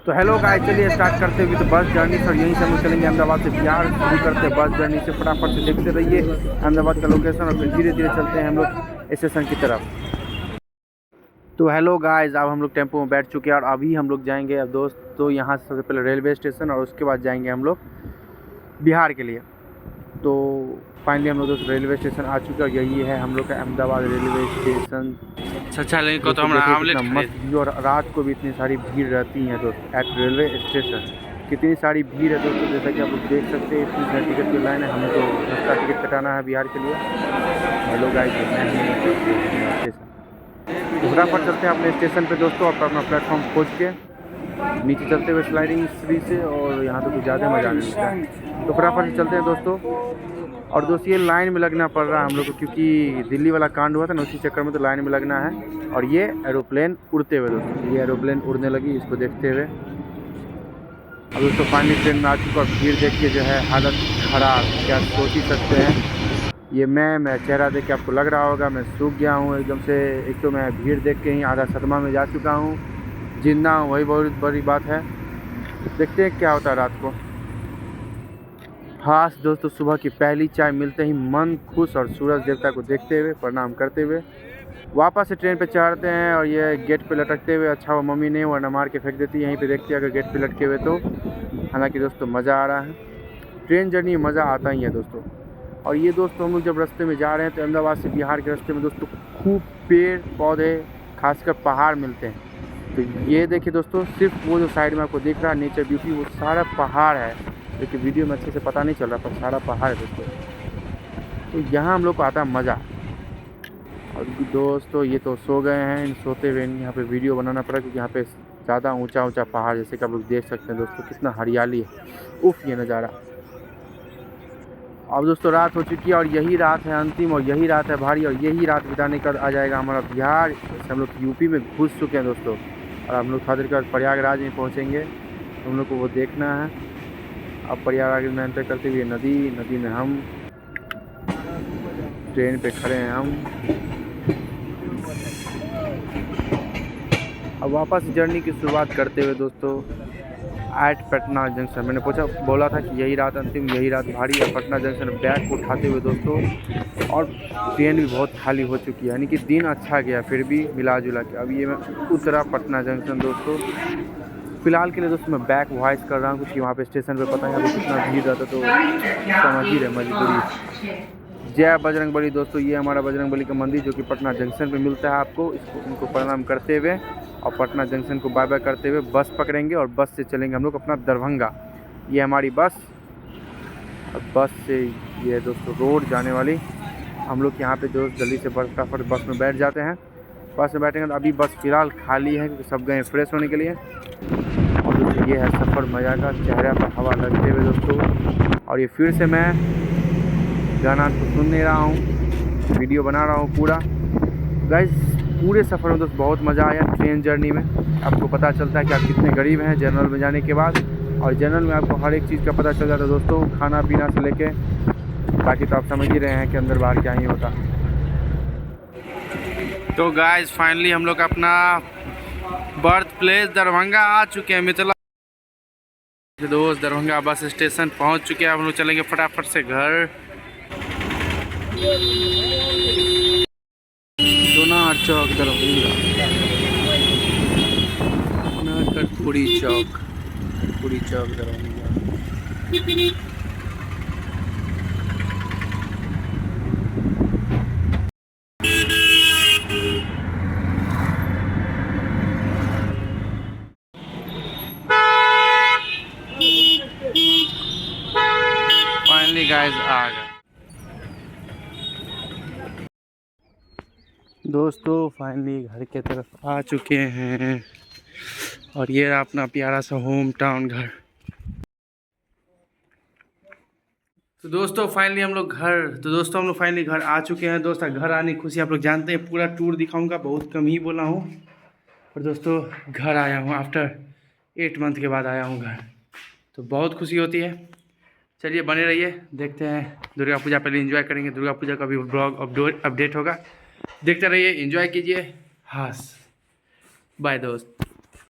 तो hello guys, चलिए start करते हुए तो बस जर्नी सर यहीं से हम लोग चलेंगे अहमदाबाद से बिहार शुरू करते हैं बस जर्नी से। फटाफट से देखते रहिए अहमदाबाद का लोकेशन और फिर धीरे धीरे चलते हैं हम लोग स्टेशन की तरफ। तो हेलो गाइस, अब हम लोग टेम्पो में बैठ चुके हैं और अभी हम लोग जाएंगे अब दोस्त तो यहाँ से सबसे पहले रेलवे स्टेशन और उसके बाद जाएंगे हम लोग बिहार के लिए। तो फाइनली हम लोग दोस्त रेलवे स्टेशन आ चुके हैं और यही है हम लोग का अहमदाबाद रेलवे स्टेशन। अच्छा लेकिन को तो दोस्तों हमारा देखिए आमलेट कितना मस्त व्यू और रात को भी इतनी सारी भीड़ रहती है दोस्त एट रेलवे स्टेशन। कितनी सारी भीड़ है दोस्तों, जैसा कि आप लोग देख सकते हैं इतनी सारी टिकट की लाइन है। हमें तो सस्ता टिकट कटाना है बिहार के लिए। हेलो गाइस, स्टेशन तो फटाफट चलते हैं अपने स्टेशन पे दोस्तों। अपना प्लेटफॉर्म खोज के नीचे चलते हुए स्लाइडिंग सीढ़ी से, और यहाँ तो कुछ ज़्यादा मजा आने लगता है। तो फटाफट से चलते हैं दोस्तों। और दोस्तों ये लाइन में लगना पड़ रहा है हम लोग को, क्योंकि दिल्ली वाला कांड हुआ था ना, उसी चक्कर में तो लाइन में लगना है। और ये एरोप्लेन उड़ते हुए दोस्तों, ये एरोप्लेन उड़ने लगी, इसको देखते हुए अब दोस्तों फाइनली ट्रेन में आ चुका। और भीड़ देख के जो है हालत ख़राब, क्या सोच ही सकते हैं। ये मैं चेहरा देख के आपको लग रहा होगा मैं सूख गया हूँ एकदम से। एक तो मैं भीड़ देख के ही आधा सदमा में जा चुका हूँ, जिंदा हूँ वही बहुत बड़ी बात है। देखते हैं क्या होता है रात को। हाँ दोस्तों, सुबह की पहली चाय मिलते ही मन खुश और सूरज देवता को देखते हुए प्रणाम करते हुए वापस से ट्रेन पे चढ़ते हैं। और ये गेट पे लटकते हुए, अच्छा वो मम्मी ने वरना मार के फेंक देती यहीं पे, देखती है अगर गेट पे लटके हुए तो। हालांकि दोस्तों मज़ा आ रहा है, ट्रेन जर्नी में मज़ा आता ही है दोस्तों। और ये दोस्तों हम लोग जब रास्ते में जा रहे हैं तो अहमदाबाद से बिहार के रास्ते में दोस्तों खूब पेड़ पौधे खासकर पहाड़ मिलते हैं। तो ये देखिए दोस्तों, सिर्फ वो जो साइड में आपको दिख रहा है नेचर ब्यूटी, वो सारा पहाड़ है। लेकिन वीडियो में अच्छे से पता नहीं चल रहा, पर सारा पहाड़ है दोस्तों। तो यहाँ हम लोग को आता है मज़ा। और दोस्तों ये तो सो गए हैं, इन सोते हुए यहाँ पे वीडियो बनाना पड़ा, क्योंकि यहाँ पे ज़्यादा ऊंचा ऊंचा पहाड़, जैसे कि आप लोग देख सकते हैं दोस्तों कितना हरियाली है। उफ, ये नज़ारा। अब दोस्तों रात हो चुकी है और यही रात है अंतिम, और यही रात है भारी, और यही रात बिताने का आ जाएगा हमारा बिहार। हम लोग यूपी में घुस चुके हैं दोस्तों, और हम लोग थोड़ा देर बाद प्रयागराज में पहुँचेंगे। हम लोग को वो देखना है। अब प्रयागराज में एंटर करते हुए नदी में हम ट्रेन पे खड़े हैं हम। अब वापस जर्नी की शुरुआत करते हुए दोस्तों एट पटना जंक्शन। मैंने बोला था कि यही रात अंतिम, यही रात भारी है। पटना जंक्शन बैग को उठाते हुए दोस्तों, और ट्रेन भी बहुत खाली हो चुकी है, यानी कि दिन अच्छा गया फिर भी मिला जुला के। अब ये मैं उतरा पटना जंक्शन दोस्तों। फ़िलहाल के लिए दोस्तों मैं बैक वॉइस कर रहा हूँ, क्योंकि वहाँ पे स्टेशन पे पता है अभी कितना भीड़ रहता, तो समझ ही रहे मजबूरी। जय बजरंग बली दोस्तों, ये हमारा बजरंग बली का मंदिर जो कि पटना जंक्शन पे मिलता है आपको। इसको उनको प्रणाम करते हुए और पटना जंक्शन को बाय बाय करते हुए बस पकड़ेंगे, और बस से चलेंगे हम लोग अपना दरभंगा। ये हमारी बस, और बस से ये दोस्तों रोड जाने वाली। हम लोग यहाँ पे दोस्त जल्दी से फटाफट बस में बैठ जाते हैं। बस में बैठेंगे तो अभी बस फ़िलहाल खाली है, क्योंकि सब गए फ्रेश होने के लिए। और दोस्तों ये है सफ़र मज़ा का, चेहरे पर हवा लगते हुए दोस्तों। और ये फिर से मैं गाना तो सुन नहीं रहा हूँ, वीडियो बना रहा हूँ पूरा। गाइस पूरे सफ़र में दोस्त बहुत मज़ा आया ट्रेन जर्नी में। आपको पता चलता है कि आप कितने गरीब हैं जनरल में जाने के बाद। और जनरल में आपको हर एक चीज़ का पता चल जाता है दोस्तों, खाना पीना से लेके बाकी तो आप समझ ही रहे हैं कि अंदर बाहर क्या ही होता। तो गाइस फाइनली हम लोग अपना बर्थ प्लेस दरभंगा आ चुके हैं। मिथिला दोस्त दरभंगा बस स्टेशन पहुंच चुके हैं। हम लोग चलेंगे फटाफट से घर। सोनार चौक दरभंगा, पूरी चौक दरभंगा। फाइनली गाइस आ गए दोस्तों, फाइनली घर के तरफ आ चुके हैं। और ये रहा अपना प्यारा सा होम टाउन घर। तो दोस्तों फाइनली हम लोग फाइनली घर आ चुके हैं। दोस्तों घर आने की खुशी आप लोग जानते हैं, पूरा टूर दिखाऊंगा, बहुत कम ही बोला हूँ। और दोस्तों घर आया हूँ आफ्टर 8 मंथ के बाद आया हूँ घर, तो बहुत खुशी होती है। चलिए बने रहिए, देखते हैं दुर्गा पूजा पहले एंजॉय करेंगे। दुर्गा पूजा का भी ब्लॉग अपडेट होगा, देखते रहिए, एंजॉय कीजिए। हाँ बाय दोस्त।